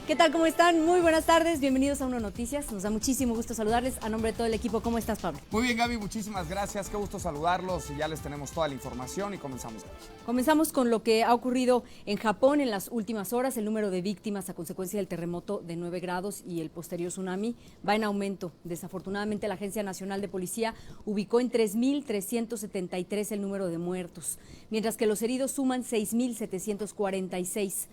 ¿Qué tal? ¿Cómo están? Muy buenas tardes, bienvenidos a Uno Noticias. Nos da muchísimo gusto saludarles a nombre de todo el equipo. ¿Cómo estás, Pablo? Muy bien, Gaby, muchísimas gracias. Qué gusto saludarlos y ya les tenemos toda la información y comenzamos. Comenzamos con lo que ha ocurrido en Japón en las últimas horas. El número de víctimas a consecuencia del terremoto de 9 grados y el posterior tsunami va en aumento. Desafortunadamente, la Agencia Nacional de Policía ubicó en 3.373 el número de muertos, mientras que los heridos suman 6.746.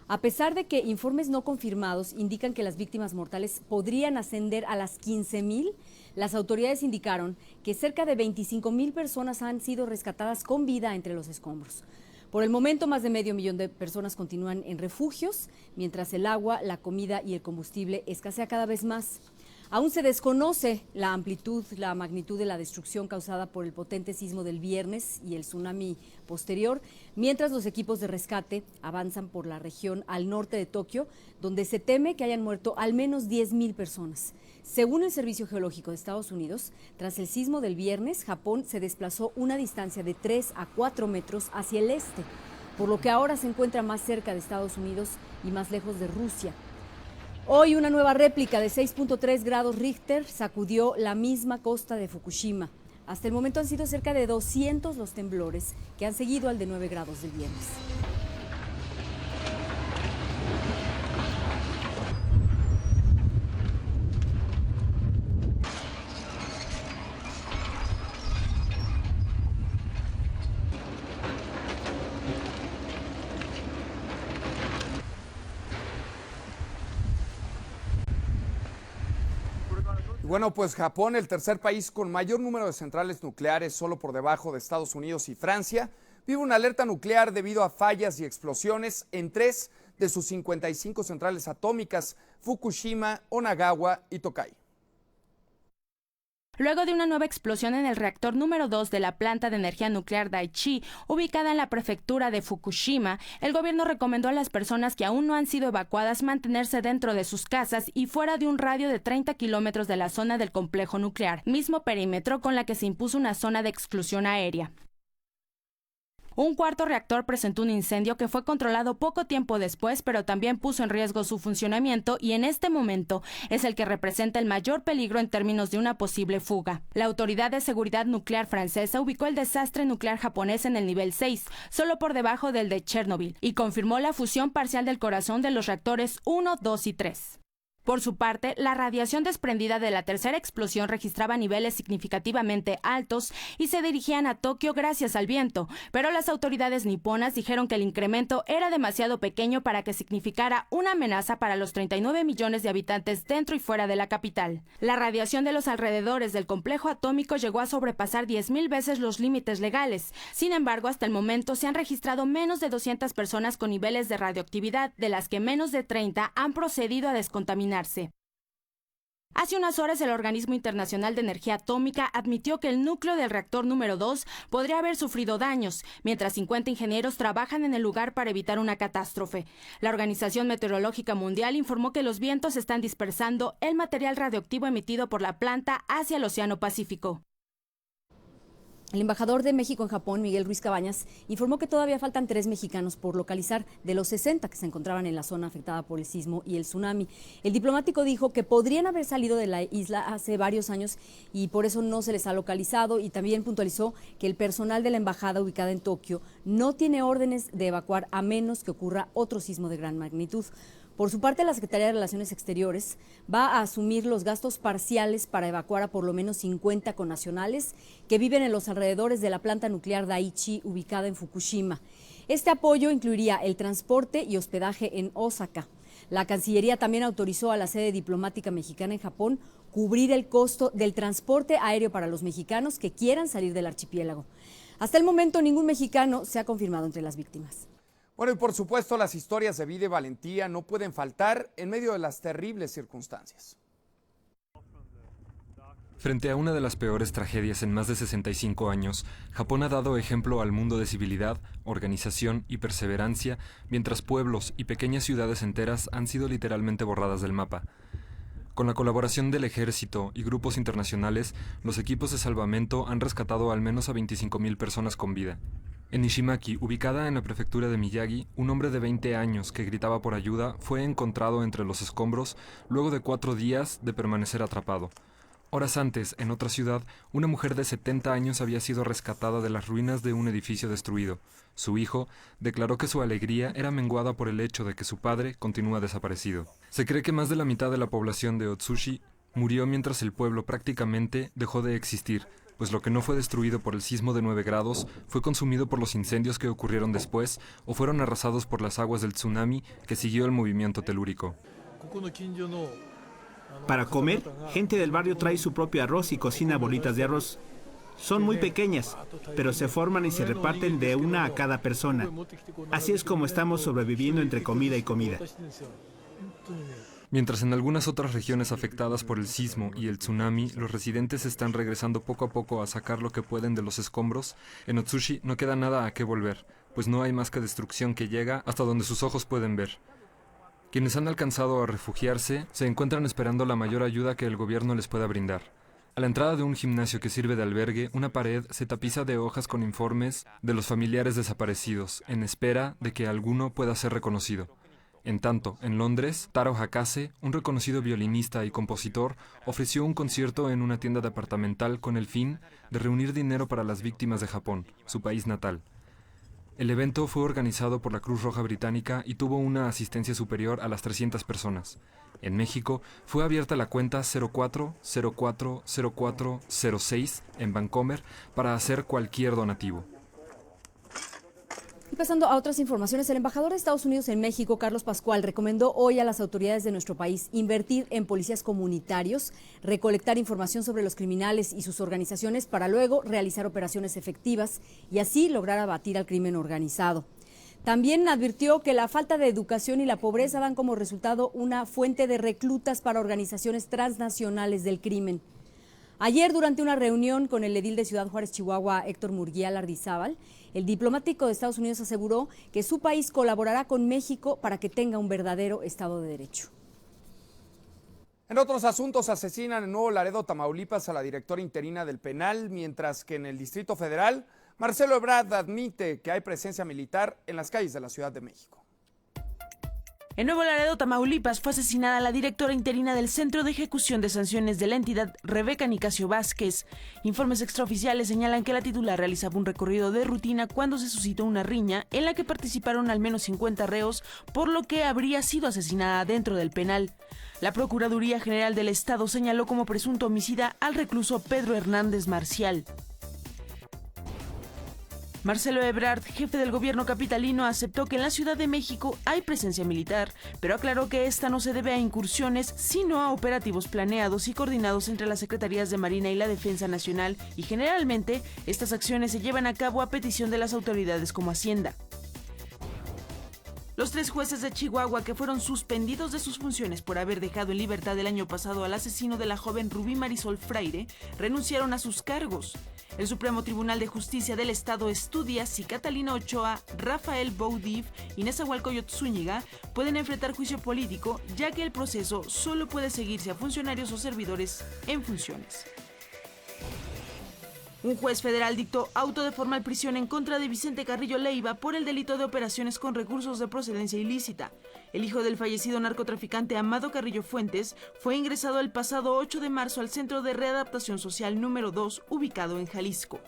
A pesar de que informes no confirmados indican que las víctimas mortales podrían ascender a las 15.000, las autoridades indicaron que cerca de 25.000 personas han sido rescatadas con vida entre los escombros. Por el momento, más de 500.000 de personas continúan en refugios, mientras el agua, la comida y el combustible escasea cada vez más. Aún se desconoce la amplitud, la magnitud de la destrucción causada por el potente sismo del viernes y el tsunami posterior, mientras los equipos de rescate avanzan por la región al norte de Tokio, donde se teme que hayan muerto al menos 10.000 personas. Según el Servicio Geológico de Estados Unidos, tras el sismo del viernes, Japón se desplazó una distancia de 3 a 4 metros hacia el este, por lo que ahora se encuentra más cerca de Estados Unidos y más lejos de Rusia. Hoy una nueva réplica de 6.3 grados Richter sacudió la misma costa de Fukushima. Hasta el momento han sido cerca de 200 los temblores que han seguido al de 9 grados del viernes. Bueno, pues Japón, el tercer país con mayor número de centrales nucleares, solo por debajo de Estados Unidos y Francia, vive una alerta nuclear debido a fallas y explosiones en 3 de sus 55 centrales atómicas: Fukushima, Onagawa y Tokai. Luego de una nueva explosión en el reactor número 2 de la planta de energía nuclear Daiichi, ubicada en la prefectura de Fukushima, el gobierno recomendó a las personas que aún no han sido evacuadas mantenerse dentro de sus casas y fuera de un radio de 30 kilómetros de la zona del complejo nuclear, mismo perímetro con la que se impuso una zona de exclusión aérea. Un cuarto reactor presentó un incendio que fue controlado poco tiempo después, pero también puso en riesgo su funcionamiento y en este momento es el que representa el mayor peligro en términos de una posible fuga. La Autoridad de Seguridad Nuclear francesa ubicó el desastre nuclear japonés en el nivel 6, solo por debajo del de Chernobyl, y confirmó la fusión parcial del corazón de los reactores 1, 2 y 3. Por su parte, la radiación desprendida de la tercera explosión registraba niveles significativamente altos y se dirigían a Tokio gracias al viento, pero las autoridades niponas dijeron que el incremento era demasiado pequeño para que significara una amenaza para los 39 millones de habitantes dentro y fuera de la capital. La radiación de los alrededores del complejo atómico llegó a sobrepasar 10.000 veces los límites legales. Sin embargo, hasta el momento se han registrado menos de 200 personas con niveles de radioactividad, de las que menos de 30 han procedido a descontaminar. Hace unas horas el Organismo Internacional de Energía Atómica admitió que el núcleo del reactor número 2 podría haber sufrido daños, mientras 50 ingenieros trabajan en el lugar para evitar una catástrofe. La Organización Meteorológica Mundial informó que los vientos están dispersando el material radioactivo emitido por la planta hacia el Océano Pacífico. El embajador de México en Japón, Miguel Ruiz Cabañas, informó que todavía faltan 3 mexicanos por localizar de los 60 que se encontraban en la zona afectada por el sismo y el tsunami. El diplomático dijo que podrían haber salido de la isla hace varios años y por eso no se les ha localizado, y también puntualizó que el personal de la embajada ubicada en Tokio no tiene órdenes de evacuar a menos que ocurra otro sismo de gran magnitud. Por su parte, la Secretaría de Relaciones Exteriores va a asumir los gastos parciales para evacuar a por lo menos 50 connacionales que viven en los alrededores de la planta nuclear Daiichi ubicada en Fukushima. Este apoyo incluiría el transporte y hospedaje en Osaka. La Cancillería también autorizó a la sede diplomática mexicana en Japón cubrir el costo del transporte aéreo para los mexicanos que quieran salir del archipiélago. Hasta el momento, ningún mexicano se ha confirmado entre las víctimas. Bueno, y por supuesto las historias de vida y valentía no pueden faltar en medio de las terribles circunstancias. Frente a una de las peores tragedias en más de 65 años, Japón ha dado ejemplo al mundo de civilidad, organización y perseverancia, mientras pueblos y pequeñas ciudades enteras han sido literalmente borradas del mapa. Con la colaboración del ejército y grupos internacionales, los equipos de salvamento han rescatado al menos a 25,000 personas con vida. En Nishimaki, ubicada en la prefectura de Miyagi, un hombre de 20 años que gritaba por ayuda fue encontrado entre los escombros luego de 4 días de permanecer atrapado. Horas antes, en otra ciudad, una mujer de 70 años había sido rescatada de las ruinas de un edificio destruido. Su hijo declaró que su alegría era menguada por el hecho de que su padre continúa desaparecido. Se cree que más de la mitad de la población de Otsushi murió mientras el pueblo prácticamente dejó de existir, pues lo que no fue destruido por el sismo de 9 grados fue consumido por los incendios que ocurrieron después o fueron arrasados por las aguas del tsunami que siguió el movimiento telúrico. Para comer, gente del barrio trae su propio arroz y cocina bolitas de arroz. Son muy pequeñas, pero se forman y se reparten de una a cada persona. Así es como estamos sobreviviendo entre comida y comida. Mientras en algunas otras regiones afectadas por el sismo y el tsunami, los residentes están regresando poco a poco a sacar lo que pueden de los escombros, en Otsushi no queda nada a qué volver, pues no hay más que destrucción que llega hasta donde sus ojos pueden ver. Quienes han alcanzado a refugiarse se encuentran esperando la mayor ayuda que el gobierno les pueda brindar. A la entrada de un gimnasio que sirve de albergue, una pared se tapiza de hojas con informes de los familiares desaparecidos, en espera de que alguno pueda ser reconocido. En tanto, en Londres, Taro Hakase, un reconocido violinista y compositor, ofreció un concierto en una tienda departamental con el fin de reunir dinero para las víctimas de Japón, su país natal. El evento fue organizado por la Cruz Roja Británica y tuvo una asistencia superior a las 300 personas. En México, fue abierta la cuenta 04040406 en Bancomer para hacer cualquier donativo. Y pasando a otras informaciones, el embajador de Estados Unidos en México, Carlos Pascual, recomendó hoy a las autoridades de nuestro país invertir en policías comunitarios, recolectar información sobre los criminales y sus organizaciones para luego realizar operaciones efectivas y así lograr abatir al crimen organizado. También advirtió que la falta de educación y la pobreza dan como resultado una fuente de reclutas para organizaciones transnacionales del crimen. Ayer, durante una reunión con el edil de Ciudad Juárez, Chihuahua, Héctor Murguía Lardizábal, el diplomático de Estados Unidos aseguró que su país colaborará con México para que tenga un verdadero Estado de Derecho. En otros asuntos, asesinan en Nuevo Laredo, Tamaulipas, a la directora interina del penal, mientras que en el Distrito Federal, Marcelo Ebrard admite que hay presencia militar en las calles de la Ciudad de México. En Nuevo Laredo, Tamaulipas, fue asesinada la directora interina del Centro de Ejecución de Sanciones de la entidad, Rebeca Nicasio Vázquez. Informes extraoficiales señalan que la titular realizaba un recorrido de rutina cuando se suscitó una riña en la que participaron al menos 50 reos, por lo que habría sido asesinada dentro del penal. La Procuraduría General del Estado señaló como presunto homicida al recluso Pedro Hernández Marcial. Marcelo Ebrard, jefe del gobierno capitalino, aceptó que en la Ciudad de México hay presencia militar, pero aclaró que esta no se debe a incursiones, sino a operativos planeados y coordinados entre las Secretarías de Marina y la Defensa Nacional, y generalmente estas acciones se llevan a cabo a petición de las autoridades como Hacienda. Los 3 jueces de Chihuahua que fueron suspendidos de sus funciones por haber dejado en libertad el año pasado al asesino de la joven Rubí Marisol Freire renunciaron a sus cargos. El Supremo Tribunal de Justicia del Estado estudia si Catalina Ochoa, Rafael Boudiv y Nezahualcóyotl Zúñiga pueden enfrentar juicio político, ya que el proceso solo puede seguirse a funcionarios o servidores en funciones. Un juez federal dictó auto de formal prisión en contra de Vicente Carrillo Leiva por el delito de operaciones con recursos de procedencia ilícita. El hijo del fallecido narcotraficante Amado Carrillo Fuentes fue ingresado el pasado 8 de marzo al Centro de Readaptación Social número 2, ubicado en Jalisco.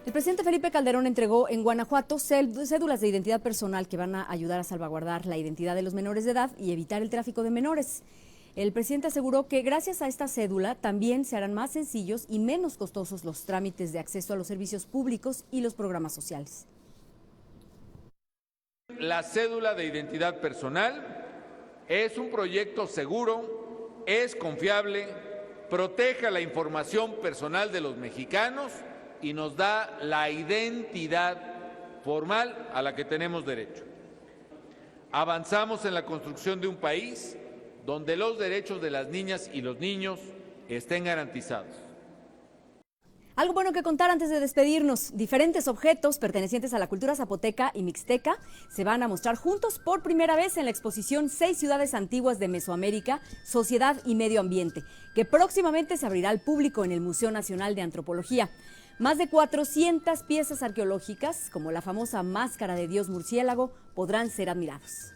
El presidente Felipe Calderón entregó en Guanajuato cédulas de identidad personal que van a ayudar a salvaguardar la identidad de los menores de edad y evitar el tráfico de menores. El presidente aseguró que gracias a esta cédula también se harán más sencillos y menos costosos los trámites de acceso a los servicios públicos y los programas sociales. La cédula de identidad personal es un proyecto seguro, es confiable, protege la información personal de los mexicanos y nos da la identidad formal a la que tenemos derecho. Avanzamos en la construcción de un país donde los derechos de las niñas y los niños estén garantizados. Algo bueno que contar antes de despedirnos. Diferentes objetos pertenecientes a la cultura zapoteca y mixteca se van a mostrar juntos por primera vez en la exposición 6 ciudades antiguas de Mesoamérica, Sociedad y Medio Ambiente, que próximamente se abrirá al público en el Museo Nacional de Antropología. Más de 400 piezas arqueológicas, como la famosa máscara de Dios murciélago, podrán ser admirados.